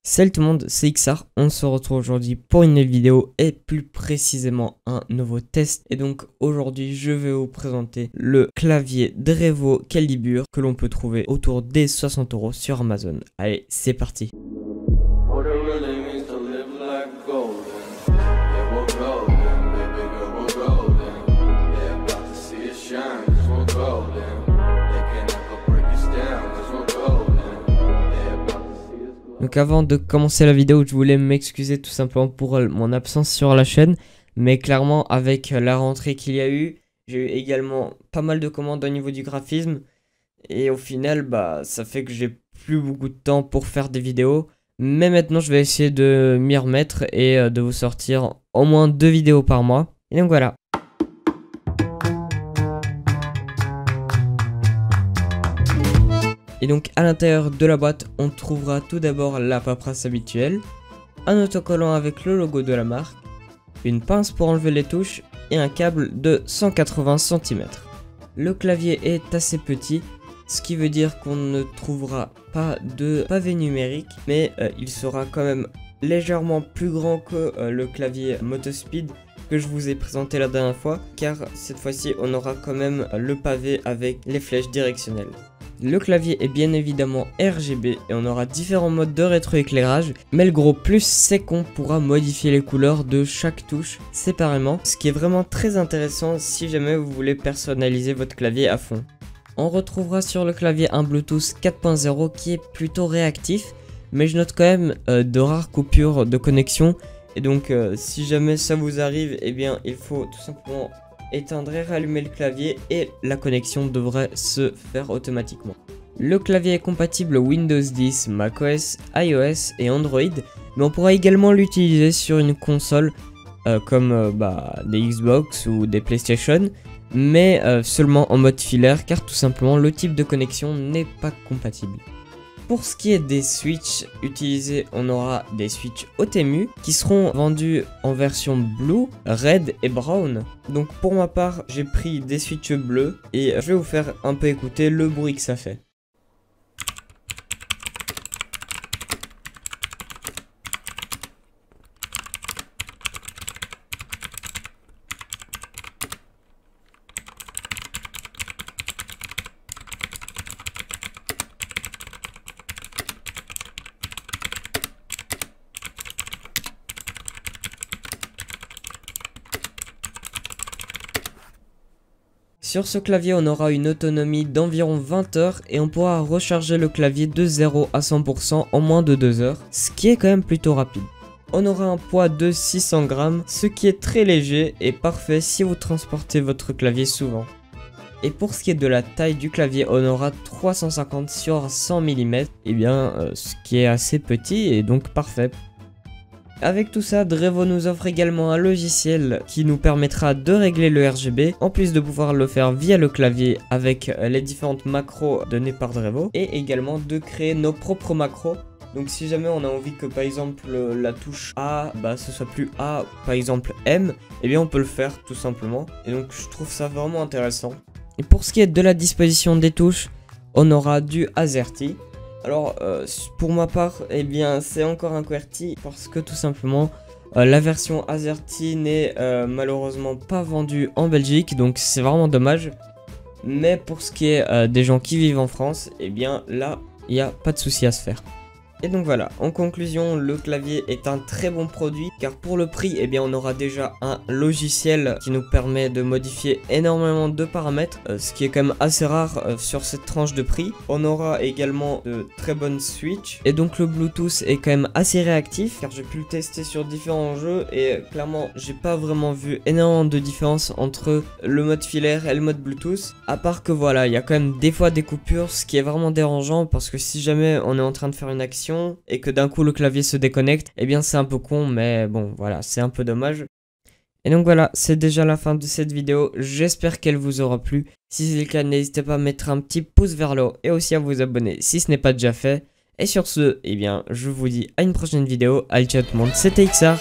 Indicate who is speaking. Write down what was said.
Speaker 1: Salut tout le monde, c'est XR, on se retrouve aujourd'hui pour une nouvelle vidéo et plus précisément un nouveau test. Et donc aujourd'hui je vais vous présenter le clavier Drevo Calibre que l'on peut trouver autour des 60 € sur Amazon. Allez, c'est parti. Donc avant de commencer la vidéo, je voulais m'excuser tout simplement pour mon absence sur la chaîne. Mais clairement, avec la rentrée qu'il y a eu, j'ai eu également pas mal de commandes au niveau du graphisme. Et au final, ça fait que j'ai plus beaucoup de temps pour faire des vidéos. Mais maintenant, je vais essayer de m'y remettre et de vous sortir au moins 2 vidéos par mois. Et donc voilà. Et donc à l'intérieur de la boîte, on trouvera tout d'abord la paperasse habituelle, un autocollant avec le logo de la marque, une pince pour enlever les touches et un câble de 180 cm. Le clavier est assez petit, ce qui veut dire qu'on ne trouvera pas de pavé numérique, mais il sera quand même légèrement plus grand que le clavier Motospeed que je vous ai présenté la dernière fois, car cette fois-ci on aura quand même le pavé avec les flèches directionnelles. Le clavier est bien évidemment RGB et on aura différents modes de rétroéclairage, mais le gros plus c'est qu'on pourra modifier les couleurs de chaque touche séparément, ce qui est vraiment très intéressant si jamais vous voulez personnaliser votre clavier à fond. On retrouvera sur le clavier un Bluetooth 4.0 qui est plutôt réactif, mais je note quand même de rares coupures de connexion, et donc si jamais ça vous arrive, eh bien il faut tout simplement éteindre et rallumer le clavier et la connexion devrait se faire automatiquement. Le clavier est compatible Windows 10, macOS, iOS et Android, mais on pourra également l'utiliser sur une console comme des Xbox ou des PlayStation, mais seulement en mode filaire car tout simplement le type de connexion n'est pas compatible. Pour ce qui est des switches utilisés, on aura des switches OTEMU qui seront vendus en version blue, red et brown. Donc pour ma part, j'ai pris des switches bleus et je vais vous faire un peu écouter le bruit que ça fait. Sur ce clavier, on aura une autonomie d'environ 20 heures et on pourra recharger le clavier de 0 à 100% en moins de 2 heures, ce qui est quand même plutôt rapide. On aura un poids de 600 grammes, ce qui est très léger et parfait si vous transportez votre clavier souvent. Et pour ce qui est de la taille du clavier, on aura 350 sur 100 mm, ce qui est assez petit et donc parfait. Avec tout ça, Drevo nous offre également un logiciel qui nous permettra de régler le RGB, en plus de pouvoir le faire via le clavier avec les différentes macros données par Drevo, et également de créer nos propres macros. Donc si jamais on a envie que par exemple la touche A, ce soit plus A, par exemple M, eh bien on peut le faire tout simplement. Et donc je trouve ça vraiment intéressant. Et pour ce qui est de la disposition des touches, on aura du AZERTY. Alors pour ma part, c'est encore un QWERTY parce que tout simplement la version AZERTY n'est malheureusement pas vendue en Belgique, donc c'est vraiment dommage. Mais pour ce qui est des gens qui vivent en France, là il n'y a pas de souci à se faire. Et donc voilà, en conclusion, le clavier est un très bon produit car pour le prix, on aura déjà un logiciel qui nous permet de modifier énormément de paramètres, ce qui est quand même assez rare sur cette tranche de prix. On aura également de très bonnes switches et donc le Bluetooth est quand même assez réactif car j'ai pu le tester sur différents jeux et clairement j'ai pas vraiment vu énormément de différence entre le mode filaire et le mode Bluetooth. À part que voilà, il y a quand même des fois des coupures, ce qui est vraiment dérangeant parce que si jamais on est en train de faire une action et que d'un coup le clavier se déconnecte, c'est un peu con, mais bon voilà, c'est un peu dommage. Et donc voilà, c'est déjà la fin de cette vidéo, j'espère qu'elle vous aura plu. Si c'est le cas, n'hésitez pas à mettre un petit pouce vers le haut et aussi à vous abonner si ce n'est pas déjà fait. Et sur ce, je vous dis à une prochaine vidéo. Allez, ciao tout le monde, c'était XR.